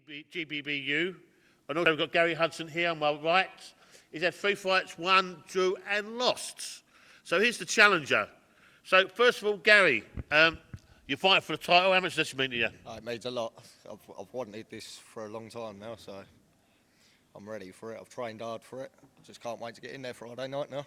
GBBU. And also we've got Gary Hudson here on my right. He's had 3 fights, 1 drew and lost. So here's the challenger. So first of all, Gary, you're fighting for the title. How much does this mean to you? It means a lot. I've wanted this for a long time now, so I'm ready for it. I've trained hard for it. Just can't wait to get in there Friday night now.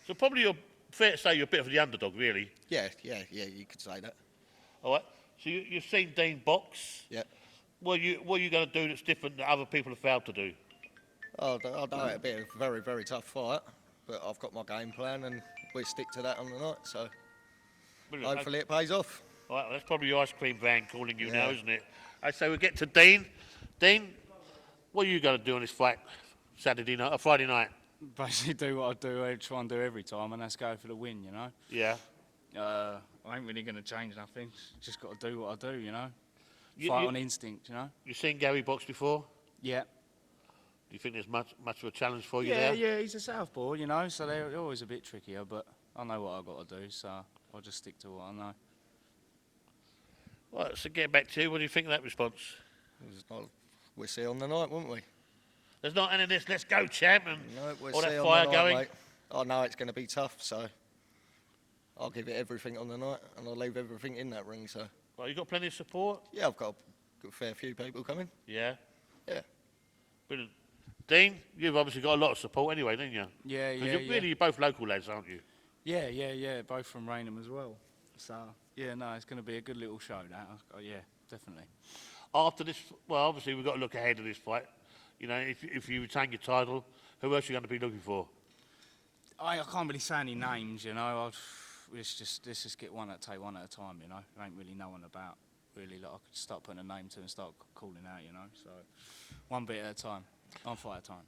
So probably you're fair to say you're a bit of the underdog, really. Yeah, you could say that. All right. So you've seen Dean box. Yeah. What are you going to do that's different that other people have failed to do? I know it'll be a very, very tough fight, but I've got my game plan and we stick to that on the night, so Brilliant. hopefully it pays off. All right, well, that's probably your ice cream van calling you now, isn't it? So we get to Dean. Dean, what are you going to do on this fight Friday night? Basically do what I try and do every time, and that's go for the win, you know. Yeah. I ain't really going to change nothing. Just got to do what I do, you know. Fight on instinct, you know. You've seen Gary box before? Yeah. Do you think there's much of a challenge for you there? there? Yeah, he's a southpaw, you know, so they're always a bit trickier, but I know what I've got to do, so I'll just stick to what I know. Right, so getting back to you, what do you think of that response? We'll see on the night, won't we? There's not any of this, let's go, champ, and We'll all see that on fire the night, going. mate. I know it's going to be tough, so I'll give it everything on the night, and I'll leave everything in that ring, so. Well, you got plenty of support? Yeah, I've got a fair few people coming. Yeah? Yeah. Brilliant. Dean, you've obviously got a lot of support anyway, don't you? Yeah. You're both local lads, aren't you? Yeah, both from Raynham as well. So, yeah, no, it's going to be a good little show, that. Yeah, definitely. After this, well, obviously we've got to look ahead of this fight. You know, if you retain your title, who else are you going to be looking for? I can't really say any names, you know. Let's just get one at a time, you know. There ain't really no one about, really. Like, I could start putting a name to and start calling out, you know. So, one bit at a time, one fight at a time.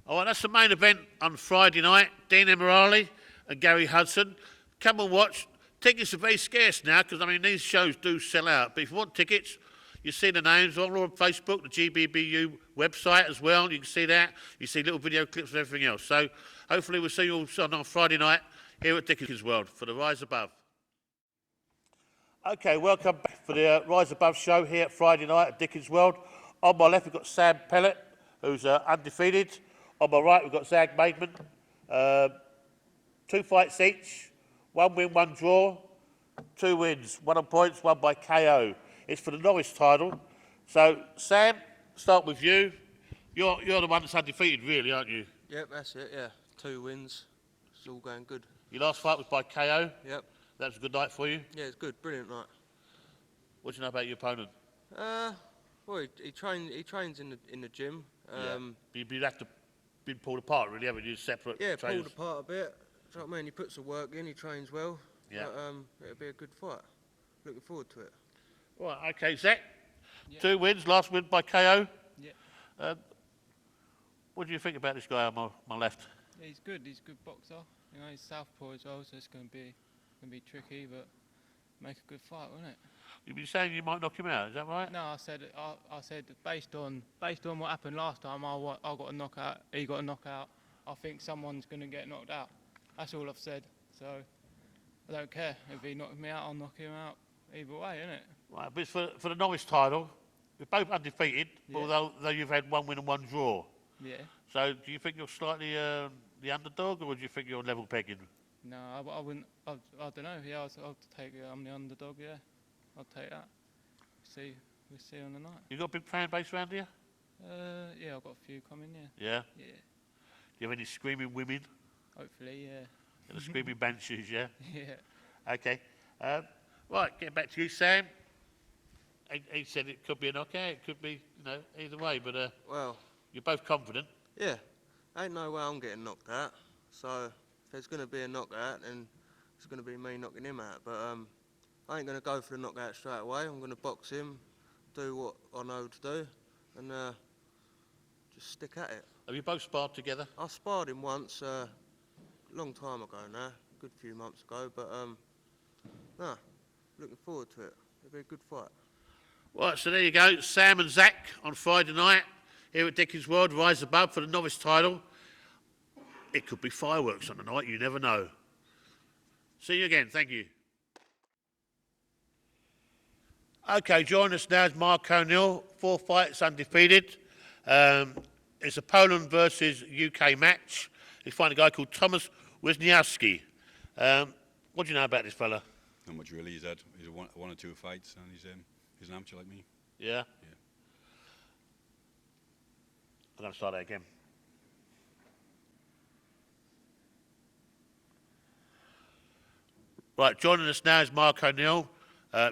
All right, that's the main event on Friday night. Dean Emirali and Gary Hudson. Come and watch. Tickets are very scarce now because, I mean, these shows do sell out. But if you want tickets, you see the names all on Facebook, the GBBU website as well. You can see that. You see little video clips and everything else. So hopefully we'll see you all on Friday night here at Dickens World for the Rise Above. Okay, welcome back for the Rise Above show here at Friday night at Dickens World. On my left, we've got Sam Pellet, who's undefeated. On my right, we've got Zag Maidman. 2 fights each, 1 win, 1 draw, 2 wins, 1 on points, 1 by KO. It's for the Novice title. So, Sam, start with you. You're the one that's undefeated, really, aren't you? Yep, that's it, yeah. 2 wins. It's all going good. Your last fight was by KO? Yep. That was a good night for you? Yeah, it's good. Brilliant night. What do you know about your opponent? Well, he trains in the gym. You'd have to be pulled apart, really, haven't you? Separate trainers. Pulled apart a bit. Do you know what I mean? He puts the work in, he trains well. Yeah. But, it'll be a good fight. Looking forward to it. Right, okay, Zach. Yeah. 2 wins, last win by KO. Yeah. What do you think about this guy on my left? Yeah, he's good. He's a good boxer. You know, he's southpaw as well, so it's going to be tricky, but make a good fight, won't it? You've been saying you might knock him out, is that right? No, I said based on what happened last time, I got a knockout. He got a knockout. I think someone's going to get knocked out. That's all I've said. So I don't care if he knocks me out. I'll knock him out. Either way, innit? Right, but it's for the Novice title. You're both undefeated, Yeah. although you've had 1 win and 1 draw. Yeah. So do you think you're slightly the underdog, or do you think you're level pegging? No, I wouldn't. I don't know. Yeah, I'll take it. I'm the underdog. Yeah, I'll take that. We'll see on the night. You got a big fan base around here? Yeah, I've got a few coming. Yeah. Yeah. Yeah. Do you have any screaming women? Hopefully, yeah. And the screaming banshees, yeah? Yeah. Okay. Right, getting back to you, Sam. He said it could be a knockout, it could be, either way, but Well, you're both confident. yeah. Ain't no way I'm getting knocked out. So if there's going to be a knockout, then it's going to be me knocking him out. But I ain't going to go for the knockout straight away. I'm going to box him, do what I know to do, and just stick at it. Have you both sparred together? I sparred him once, a long time ago now, a good few months ago, but no, looking forward to it. It'll be a good fight. Right, so there you go. Sam and Zach on Friday night here at Dickens World, Rise Above for the Novice title. It could be fireworks on the night, you never know. See you again, thank you. Okay, joining us now is Mark O'Neill, 4 fights undefeated. It's a Poland versus UK match. He's fighting a guy called Thomas Wisniewski. What do you know about this fella? Not much really. He's one or two fights, and he's an amateur like me. Yeah? Yeah. I'm going to start that again. Right, joining us now is Mark O'Neill.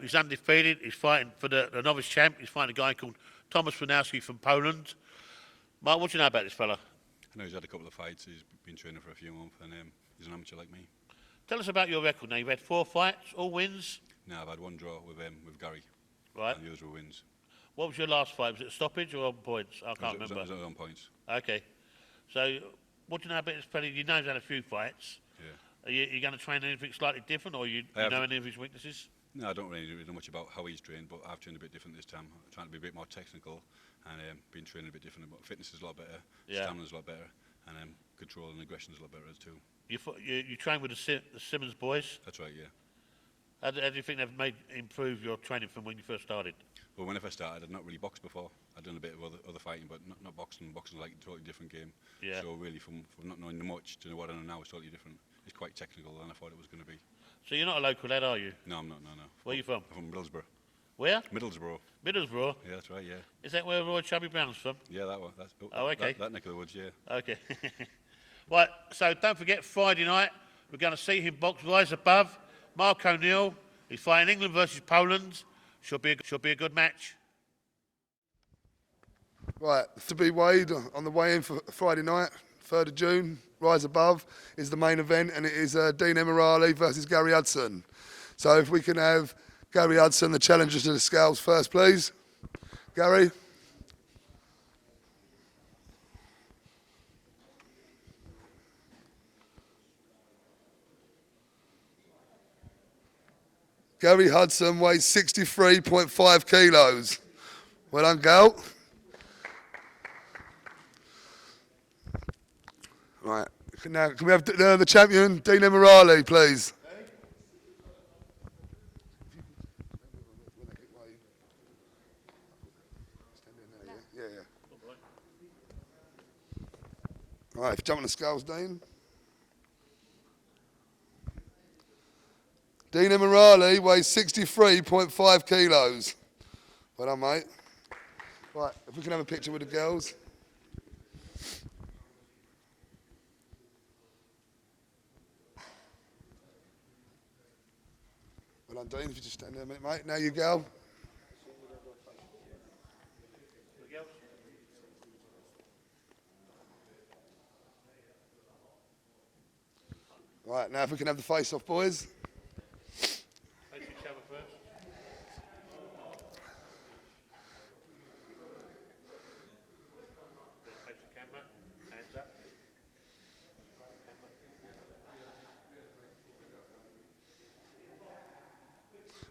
He's undefeated. He's fighting for the novice champ. He's fighting a guy called Thomas Wisniewski from Poland. Mark, what do you know about this fella? I know he's had a couple of fights. He's been training for a few months, and he's an amateur like me. Tell us about your record now. You've had 4 fights, all wins. Now I've had one draw with Gary, Right. and the others were wins. What was your last fight? Was it a stoppage or on points? I can't remember. It was on points. Okay. So, what do you know about this fella? You know he's had a few fights. Yeah. Are you going to train anything slightly different, or you know any of his weaknesses? No, I don't really know much about how he's trained, but I've trained a bit different this time. I'm trying to be a bit more technical, and been training a bit different. But fitness is a lot better, stamina's a lot better, and control and aggression is a lot better too. You train with the Simmons boys. That's right, yeah. How do you think they've improve your training from when you first started? Well, when I first started, I'd not really boxed before. I'd done a bit of other fighting, but not boxing. Boxing is like a totally different game. Yeah. So really, from not knowing much to know what I know now is totally different. It's quite technical than I thought it was going to be. So you're not a local lad, are you? No, I'm not. No. Where are you from? I'm from Middlesbrough. Where? Middlesbrough. Middlesbrough. Yeah, that's right. Yeah. Is that where Roy Chubby Brown's from? Yeah, that one. Oh, okay. That neck of the woods. Yeah. Okay. Right, so don't forget Friday night, we're going to see him box Rise Above. Mark O'Neill, he's fighting England versus Poland. Should be a good match. Right, to be weighed on the weigh-in for Friday night, 3rd of June, Rise Above is the main event, and it is Dean Emirali versus Gary Hudson. So if we can have Gary Hudson, the challenger to the scales first, please. Gary. Gary Hudson weighs 63.5 kilos. Well done, Gal. Right, now can we have the champion, Dean Emirali, please? Yeah. Right, if you jump on the scales, Dean. Dean Emirali weighs 63.5 kilos. Well done, mate. Right, if we can have a picture with the girls. Well done, Dean, if you just stand there a minute, mate. Now you go. Right, now if we can have the face-off, boys.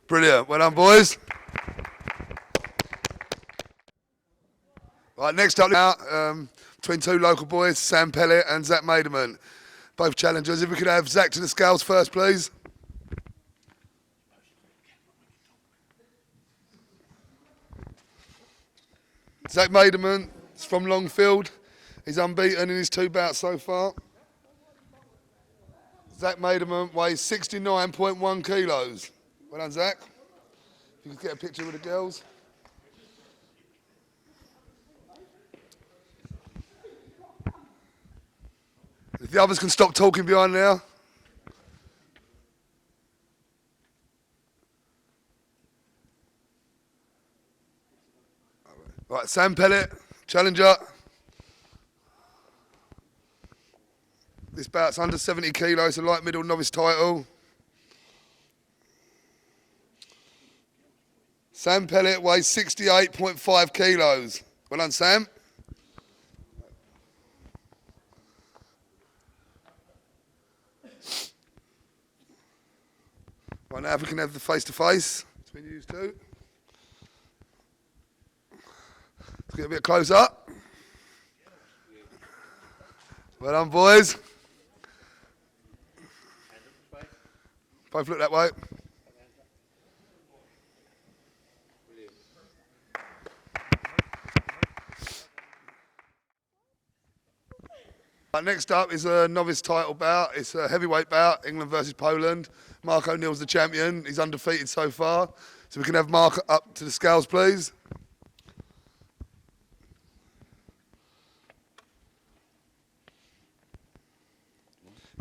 Brilliant. Well done, boys. Right, next up now, between 2 local boys, Sam Pellet and Zach Maderman. Both challengers. If we could have Zach to the scales first, please. Zach Maderman is from Longfield. He's unbeaten in his 2 bouts so far. Zach Maderman weighs 69.1 kilos. Well done, Zach. If you could get a picture with the girls. If the others can stop talking behind now. Right, Sam Pellet, challenger. This bout's under 70 kilos, a light middle novice title. Sam Pellet weighs 68.5 kilos. Well done, Sam. Right, now if we can have the face-to-face between you two. Let's get a bit close up. Well done, boys. Both look that way. Next up is a novice title bout. It's a heavyweight bout, England versus Poland. Mark O'Neill's the champion. He's undefeated so far. So we can have Mark up to the scales, please.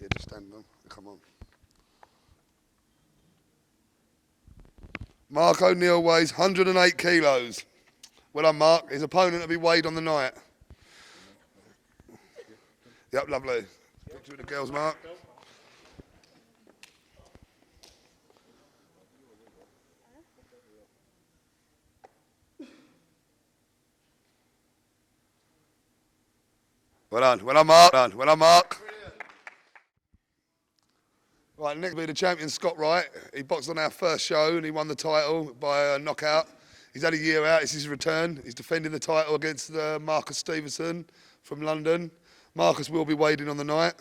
Yeah, just stand them. Come on. Mark O'Neill weighs 108 kilos. Well done, Mark. His opponent will be weighed on the night. Yep, lovely. Picture with the girls, Mark. Well done, Mark. Well done, Mark. Right, next will be the champion, Scott Wright. He boxed on our first show and he won the title by a knockout. He's had a year out, it's his return. He's defending the title against Marcus Stevenson from London. Marcus will be weighed in on the night.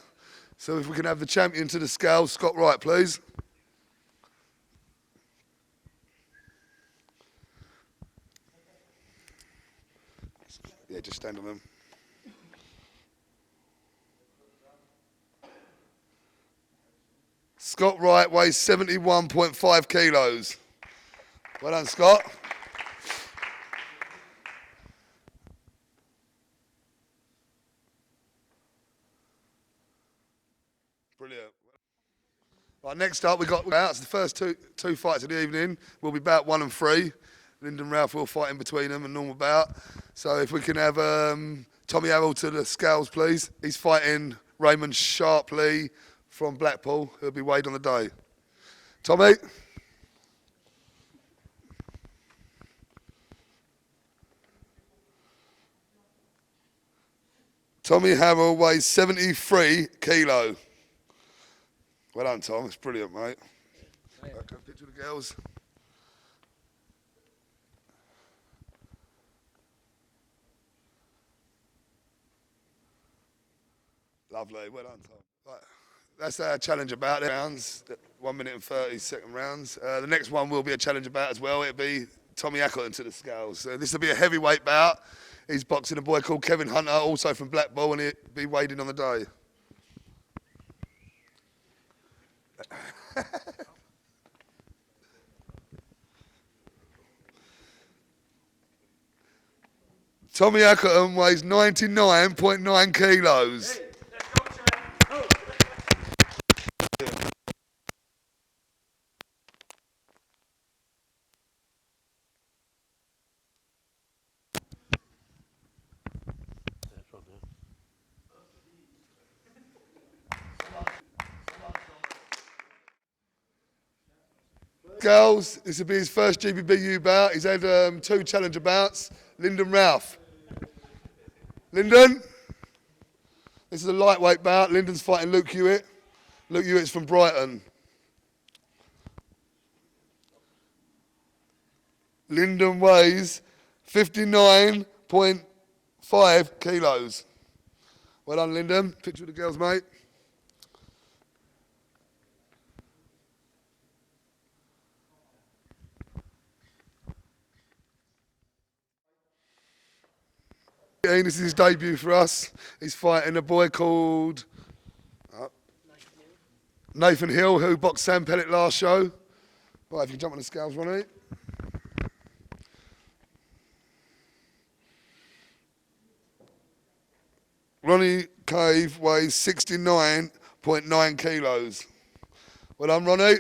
So if we can have the champion to the scales, Scott Wright, please. Yeah, just stand on them. Scott Wright weighs 71.5 kilos. Well done, Scott. Brilliant. Right, next up, we've got bouts. The first two fights of the evening will be bout 1 and 3. Lyndon Ralph will fight in between them, a normal bout. So if we can have Tommy Harrell to the scales, please. He's fighting Raymond Sharpley from Blackpool, who'll be weighed on the day. Tommy? Tommy Harrell weighs 73 kilo. Well done, Tom. It's brilliant, mate. Okay, picture of the girls. Lovely. Well done, Tom. Right. That's our challenge bout rounds, 1 minute and 30-second rounds. The next one will be a challenge bout as well. It'll be Tommy Ackleton to the scales. This will be a heavyweight bout. He's boxing a boy called Kevin Hunter, also from Blackpool, and he'll be weighed in on the day. Tommy Ackleton weighs 99.9 kilos. Girls, this will be his first GBBU bout. He's had 2 challenger bouts. Lyndon Ralph. Lyndon? This is a lightweight bout. Lyndon's fighting Luke Hewitt. Luke Hewitt's from Brighton. Lyndon weighs 59.5 kilos. Well done, Lyndon. Picture of the girls, mate. This is his debut for us. He's fighting a boy called Nathan Hill, who boxed Sam Pellet last show. Right, if you jump on the scales, Ronnie. Ronnie Cave weighs 69.9 kilos. Well done, Ronnie.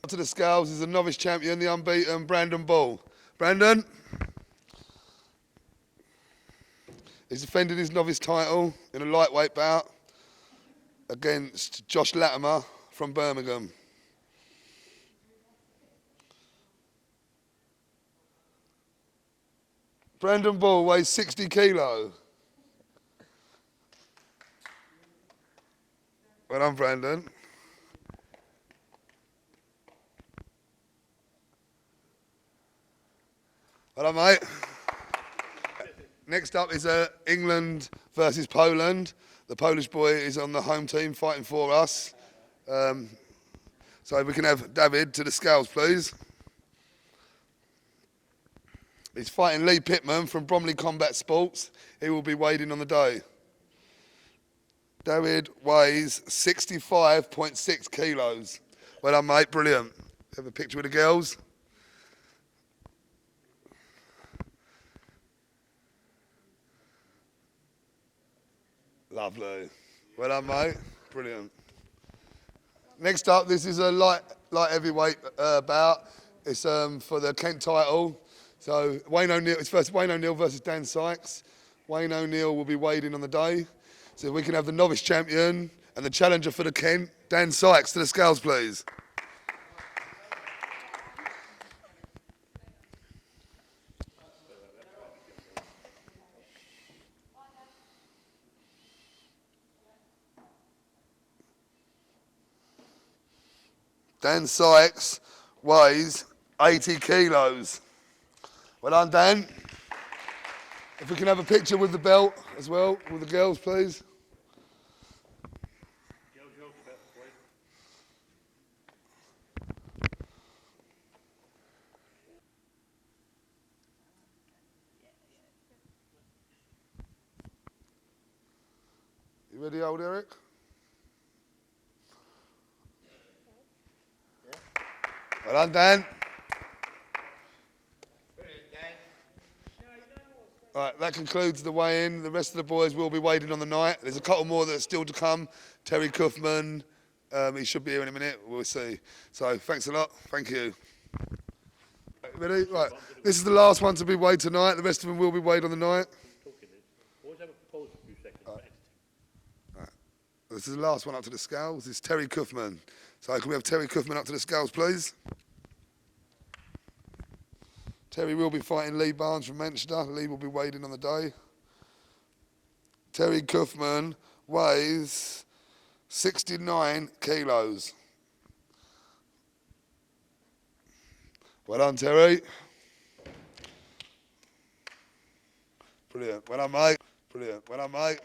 To the scales is the novice champion, the unbeaten Brandon Ball. Brandon? He's defending his novice title in a lightweight bout against Josh Latimer from Birmingham. Brandon Ball weighs 60 kilo. Well done, Brandon. Hello, mate. Next up is England versus Poland. The Polish boy is on the home team fighting for us. So if we can have David to the scales, please. He's fighting Lee Pittman from Bromley Combat Sports. He will be weighed in on the day. David weighs 65.6 kilos. Well done, mate. Brilliant. Have a picture with the girls. Lovely. Well done, mate. Brilliant. Next up, this is a light heavyweight bout. It's for the Kent title. So it's first Wayne O'Neill versus Dan Sykes. Wayne O'Neill will be weighed in on the day. So we can have the novice champion and the challenger for the Kent, Dan Sykes, to the scales, please. Dan Sykes weighs 80 kilos. Well done, Dan. If we can have a picture with the belt as well, with the girls, please. You ready, old Eric? Well done, Dan. Right, that concludes the weigh-in. The rest of the boys will be weighed in on the night. There's a couple more that's still to come. Terry Cuffman, he should be here in a minute. We'll see. So thanks a lot. Thank you. Ready? Right. This is the last one to be weighed tonight. The rest of them will be weighed on the night. Right. This is the last one up to the scales. This is Terry Cuffman. So can we have Terry Cuffman up to the scales, please? Terry will be fighting Lee Barnes from Manchester. Lee will be weighed in on the day. Terry Cuffman weighs 69 kilos. Well done, Terry. Brilliant. Well done, mate. Brilliant. Well done, mate.